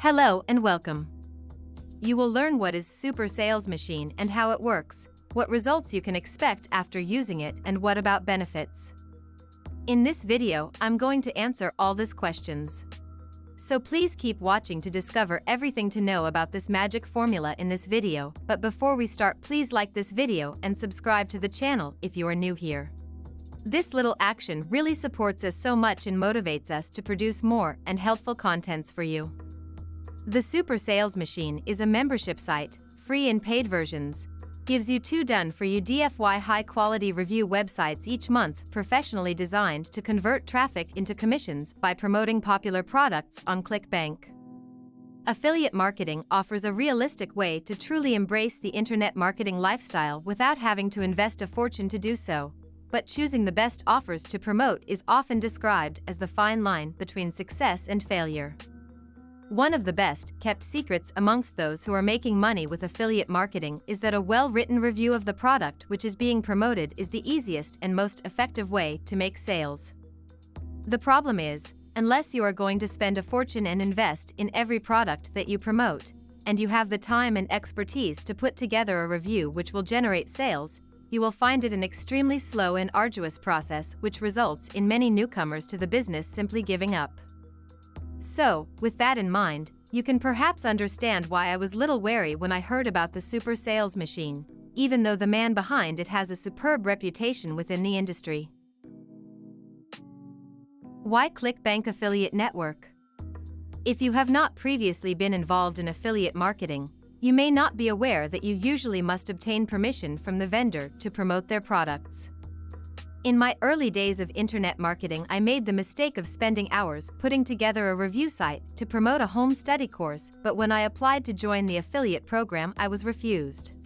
Hello and welcome. You will learn what is Super Sales Machine and how it works, what results you can expect after using it, and what about benefits. In this video, I'm going to answer all these questions. So please keep watching to discover everything to know about this magic formula in this video. But before we start, please like this video and subscribe to the channel if you are new here. This little action really supports us so much and motivates us to produce more and helpful contents for you. The Super Sales Machine is a membership site, free and paid versions. Gives you 2 done-for-you DIY high-quality review websites each month, professionally designed to convert traffic into commissions by promoting popular products on ClickBank. Affiliate marketing offers a realistic way to truly embrace the internet marketing lifestyle without having to invest a fortune to do so. But choosing the best offers to promote is often described as the fine line between success and failure. One of the best-kept secrets amongst those who are making money with affiliate marketing is that a well-written review of the product which is being promoted is the easiest and most effective way to make sales. The problem is, unless you are going to spend a fortune and invest in every product that you promote, and you have the time and expertise to put together a review which will generate sales, you will find it an extremely slow and arduous process which results in many newcomers to the business simply giving up. So, with that in mind, you can perhaps understand why I was little wary when I heard about the Super Sales Machine, even though the man behind it has a superb reputation within the industry. Why ClickBank Affiliate Network? If you have not previously been involved in affiliate marketing, you may not be aware that you usually must obtain permission from the vendor to promote their products. In my early days of internet marketing, I made the mistake of spending hours putting together a review site to promote a home study course, but when I applied to join the affiliate program, I was refused.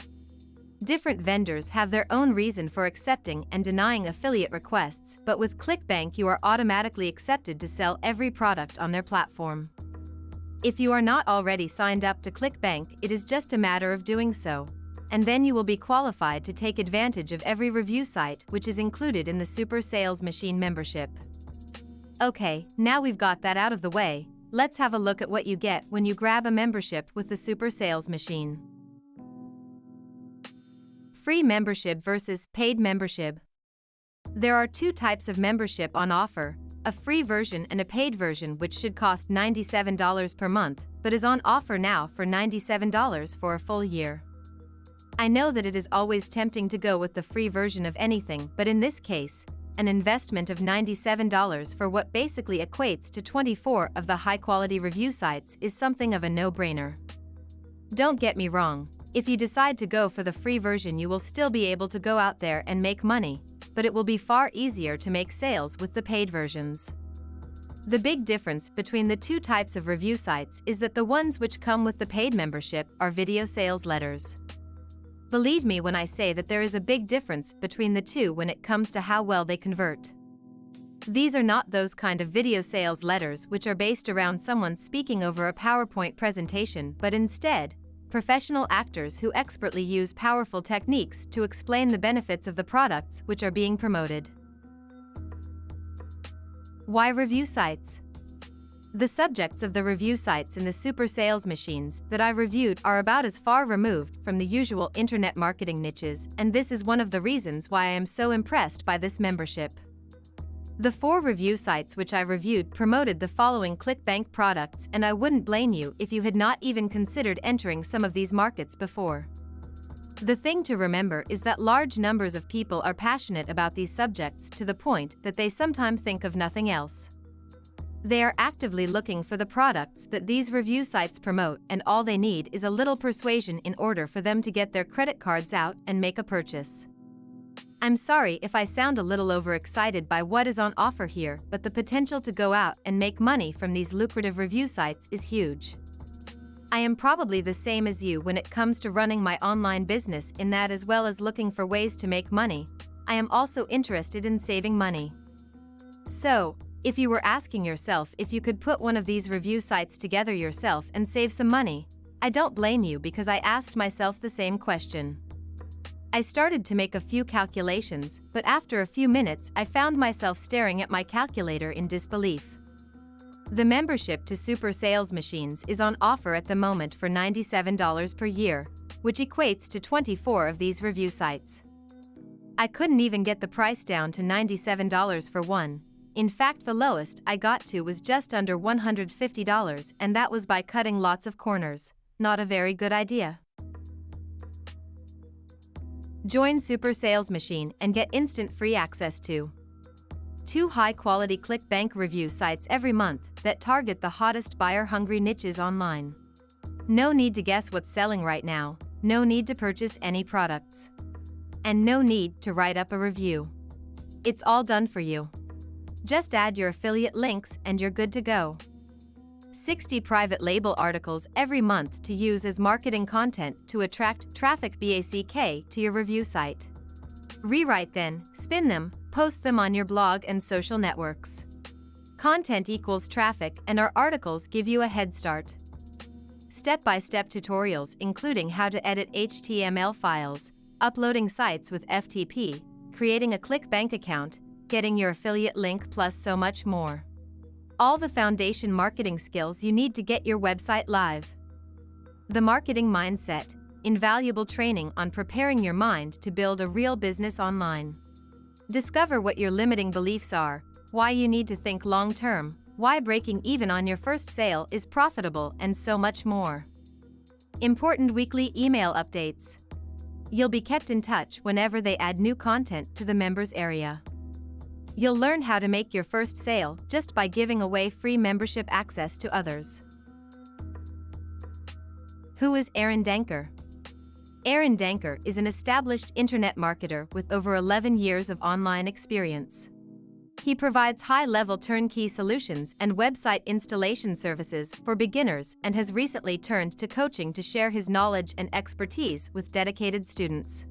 Different vendors have their own reason for accepting and denying affiliate requests, but with ClickBank you are automatically accepted to sell every product on their platform. If you are not already signed up to ClickBank, it is just a matter of doing so. And then you will be qualified to take advantage of every review site which is included in the Super Sales Machine membership. Okay, now we've got that out of the way, let's have a look at what you get when you grab a membership with the Super Sales Machine. Free membership versus paid membership. There are 2 types of membership on offer, a free version and a paid version which should cost $97 per month, but is on offer now for $97 for a full year. I know that it is always tempting to go with the free version of anything, but in this case, an investment of $97 for what basically equates to 24 of the high-quality review sites is something of a no-brainer. Don't get me wrong, if you decide to go for the free version you will still be able to go out there and make money, but it will be far easier to make sales with the paid versions. The big difference between the 2 types of review sites is that the ones which come with the paid membership are video sales letters. Believe me when I say that there is a big difference between the 2 when it comes to how well they convert. These are not those kind of video sales letters which are based around someone speaking over a PowerPoint presentation, but instead, professional actors who expertly use powerful techniques to explain the benefits of the products which are being promoted. Why review sites? The subjects of the review sites in the Super Sales Machines that I reviewed are about as far removed from the usual internet marketing niches, and this is one of the reasons why I am so impressed by this membership. The 4 review sites which I reviewed promoted the following ClickBank products, and I wouldn't blame you if you had not even considered entering some of these markets before. The thing to remember is that large numbers of people are passionate about these subjects to the point that they sometimes think of nothing else. They are actively looking for the products that these review sites promote, and all they need is a little persuasion in order for them to get their credit cards out and make a purchase. I'm sorry if I sound a little overexcited by what is on offer here, but the potential to go out and make money from these lucrative review sites is huge. I am probably the same as you when it comes to running my online business, in that as well as looking for ways to make money, I am also interested in saving money. So, if you were asking yourself if you could put one of these review sites together yourself and save some money, I don't blame you because I asked myself the same question. I started to make a few calculations, but after a few minutes I found myself staring at my calculator in disbelief. The membership to Super Sales Machines is on offer at the moment for $97 per year, which equates to 24 of these review sites. I couldn't even get the price down to $97 for one. In fact, the lowest I got to was just under $150, and that was by cutting lots of corners. Not a very good idea. Join Super Sales Machine and get instant free access to 2 high-quality ClickBank review sites every month that target the hottest buyer-hungry niches online. No need to guess what's selling right now, no need to purchase any products, and no need to write up a review. It's all done for you. Just add your affiliate links and you're good to go. 60 private label articles every month to use as marketing content to attract traffic BACK to your review site. Rewrite then, spin them, post them on your blog and social networks. Content equals traffic, and our articles give you a head start. Step-by-step tutorials including how to edit HTML files, uploading sites with FTP, creating a ClickBank account, getting your affiliate link, plus so much more. All the foundation marketing skills you need to get your website live. The marketing mindset, invaluable training on preparing your mind to build a real business online. Discover what your limiting beliefs are, why you need to think long-term, why breaking even on your first sale is profitable, and so much more. Important weekly email updates. You'll be kept in touch whenever they add new content to the members area. You'll learn how to make your first sale just by giving away free membership access to others. Who is Aaron Danker? Aaron Danker is an established internet marketer with over 11 years of online experience. He provides high-level turnkey solutions and website installation services for beginners and has recently turned to coaching to share his knowledge and expertise with dedicated students.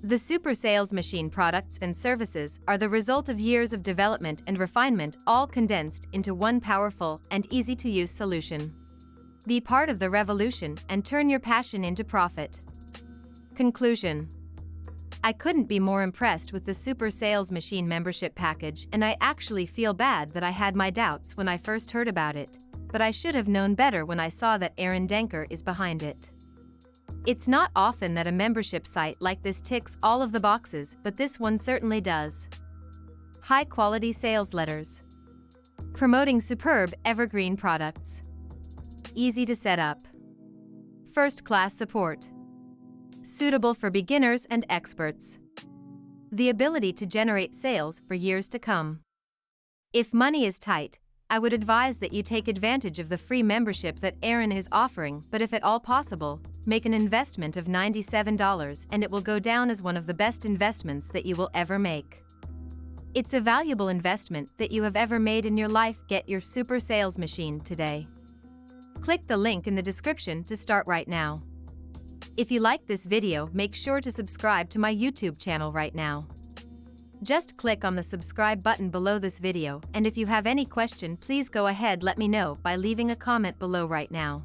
The Super Sales Machine products and services are the result of years of development and refinement, all condensed into one powerful and easy-to-use solution. Be part of the revolution and turn your passion into profit. Conclusion. I couldn't be more impressed with the Super Sales Machine membership package, and I actually feel bad that I had my doubts when I first heard about it, but I should have known better when I saw that Aaron Danker is behind it. It's not often that a membership site like this ticks all of the boxes, but this one certainly does. High-quality sales letters. Promoting superb evergreen products. Easy to set up. First-class support. Suitable for beginners and experts. The ability to generate sales for years to come. If money is tight, I would advise that you take advantage of the free membership that Aaron is offering, but if at all possible, make an investment of $97 and it will go down as one of the best investments that you will ever make. It's a valuable investment that you have ever made in your life. Get your Super Sales Machine today. Click the link in the description to start right now. If you like this video, make sure to subscribe to my YouTube channel right now. Just click on the subscribe button below this video, and if you have any question, please go ahead, let me know by leaving a comment below right now.